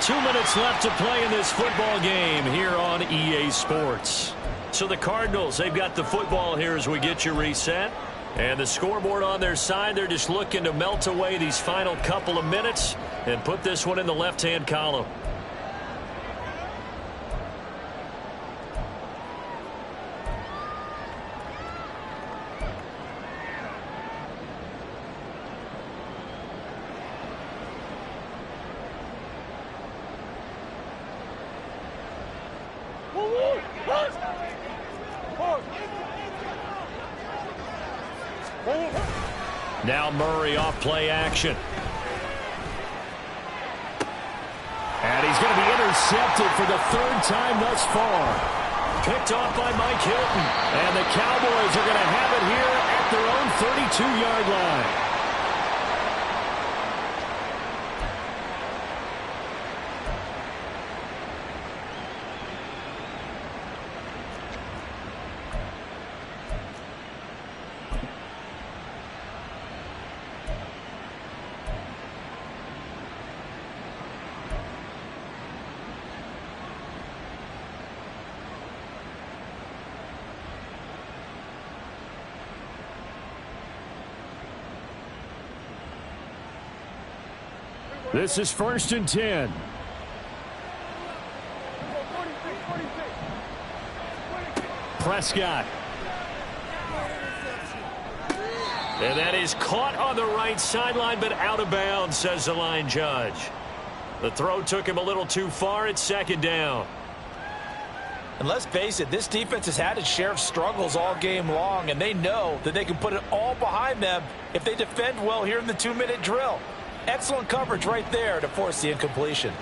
2 minutes left to play in this football game here on EA Sports. So the Cardinals, they've got the football here as we get you reset. And the scoreboard on their side, they're just looking to melt away these final couple of minutes and put this one in the left-hand column. Now Murray off play action. And he's going to be intercepted for the 3rd time thus far. Picked off by Mike Hilton. And the Cowboys are going to have it here at their own 32-yard line. This is 1st and 10. Prescott. And that is caught on the right sideline, but out of bounds, says the line judge. The throw took him a little too far. It's second down. And let's face it, this defense has had its share of struggles all game long, and they know that they can put it all behind them if they defend well here in the 2-minute drill. Excellent coverage right there to force the incompletion.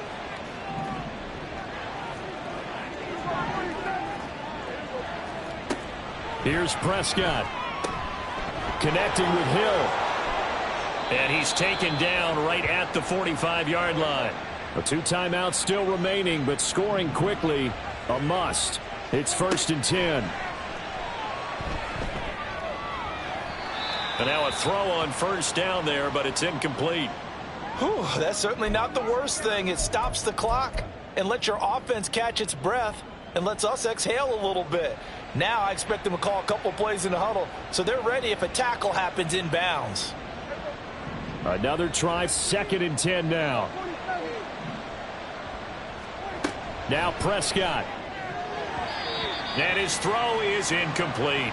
Here's Prescott. Connecting with Hill. And he's taken down right at the 45-yard line. 2 timeouts still remaining, but scoring quickly, a must. It's 1st and 10. And now a throw on 1st down there, but it's incomplete. Whew, that's certainly not the worst thing. It stops the clock and lets your offense catch its breath and lets us exhale a little bit. Now I expect them to call a couple plays in the huddle, so they're ready if a tackle happens in bounds. Another try, 2nd and 10 now. Now Prescott. And his throw is incomplete.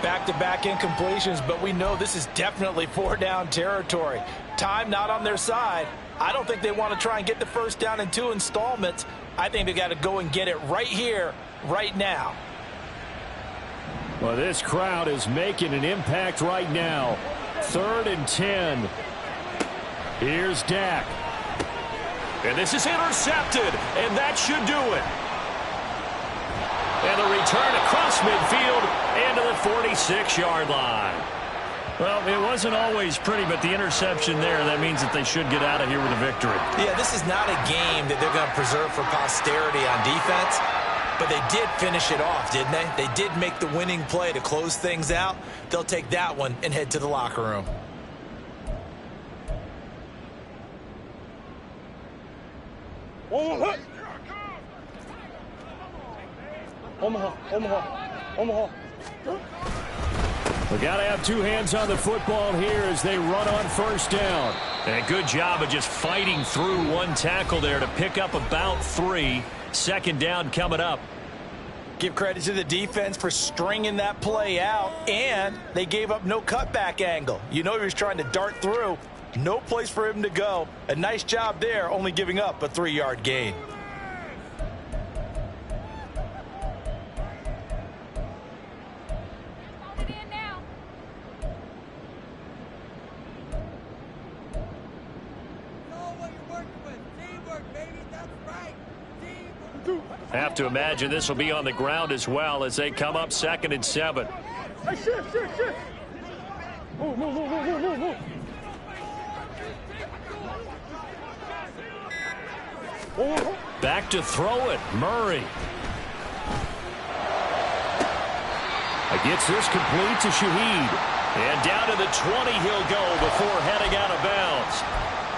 Back-to-back incompletions, but we know this is definitely 4-down territory. Time not on their side. I don't think they want to try and get the 1st down in 2 installments. I think they got to go and get it right here, right now. Well, this crowd is making an impact right now. 3rd and 10. Here's Dak. And this is intercepted, and that should do it. And the return across midfield and to the 46-yard line. Well, it wasn't always pretty, but the interception there, that means that they should get out of here with a victory. Yeah, this is not a game that they're going to preserve for posterity on defense, but they did finish it off, didn't they? They did make the winning play to close things out. They'll take that one and head to the locker room. Omaha. We got to have 2 hands on the football here as they run on 1st down. And a good job of just fighting through one tackle there to pick up about 3. 2nd down coming up. Give credit to the defense for stringing that play out, and they gave up no cutback angle. You know he was trying to dart through. No place for him to go. A nice job there, only giving up a 3-yard gain. Have to imagine this will be on the ground as well as they come up 2nd and 7. Hey, shift. Move. Back to throw it, Murray. Gets this complete to Shaheed. And down to the 20 he'll go before heading out of bounds.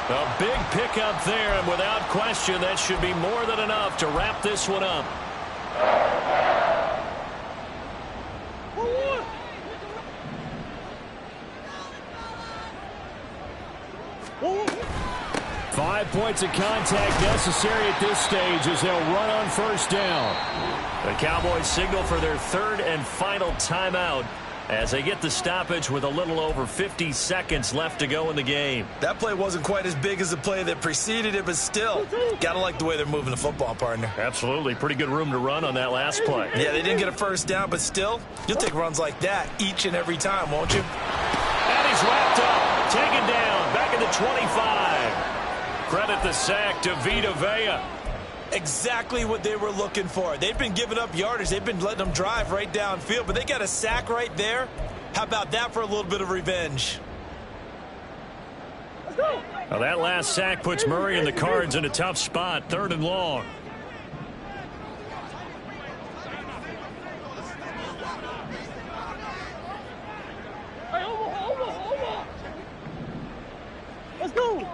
A big pickup there, and without question, that should be more than enough to wrap this one up. Five points of contact necessary at this stage as they'll run on 1st down. The Cowboys signal for their 3rd and final timeout as they get the stoppage with a little over 50 seconds left to go in the game. That play wasn't quite as big as the play that preceded it, but still, gotta like the way they're moving the football, partner. Absolutely. Pretty good room to run on that last play. Yeah, they didn't get a 1st down, but still, you'll take runs like that each and every time, won't you? And he's wrapped up, taken down, back at the 25. Credit the sack to Vita Vea. Exactly what they were looking for. They've been giving up yardage. They've been letting them drive right downfield, but they got a sack right there. How about that for a little bit of revenge? Well, that last sack puts Murray and the Cards in a tough spot, 3rd and long. Let's go.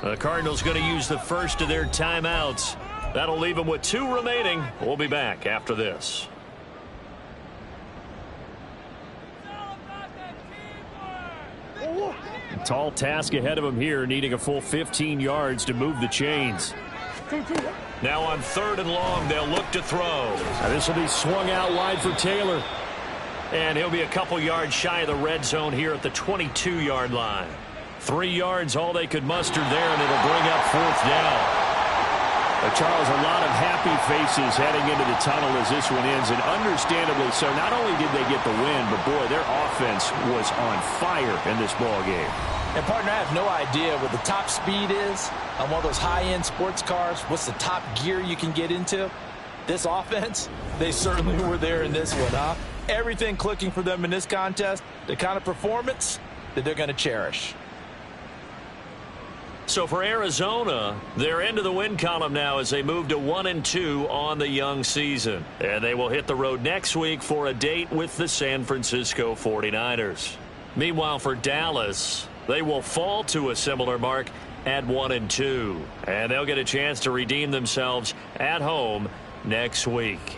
The Cardinals going to use the first of their timeouts. That'll leave them with 2 remaining. We'll be back after this. Oh, Tall task ahead of him here, needing a full 15 yards to move the chains. 2-2. Now on 3rd and long, they'll look to throw. Now this will be swung out wide for Taylor. And he'll be a couple yards shy of the red zone here at the 22-yard line. 3 yards, all they could muster there, and it'll bring up 4th down. Charles, a lot of happy faces heading into the tunnel as this one ends, and understandably so. Not only did they get the win, but, boy, their offense was on fire in this ball game. And, partner, I have no idea what the top speed is on one of those high-end sports cars. What's the top gear you can get into? This offense, they certainly were there in this one, huh? Everything clicking for them in this contest, the kind of performance that they're going to cherish. So for Arizona, they're into the win column now as they move to 1-2 on the young season. And they will hit the road next week for a date with the San Francisco 49ers. Meanwhile, for Dallas, they will fall to a similar mark at 1-2. And they'll get a chance to redeem themselves at home next week.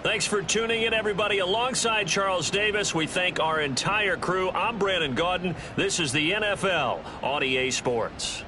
Thanks for tuning in, everybody. Alongside Charles Davis, we thank our entire crew. I'm Brandon Gaudin. This is the NFL on EA Sports.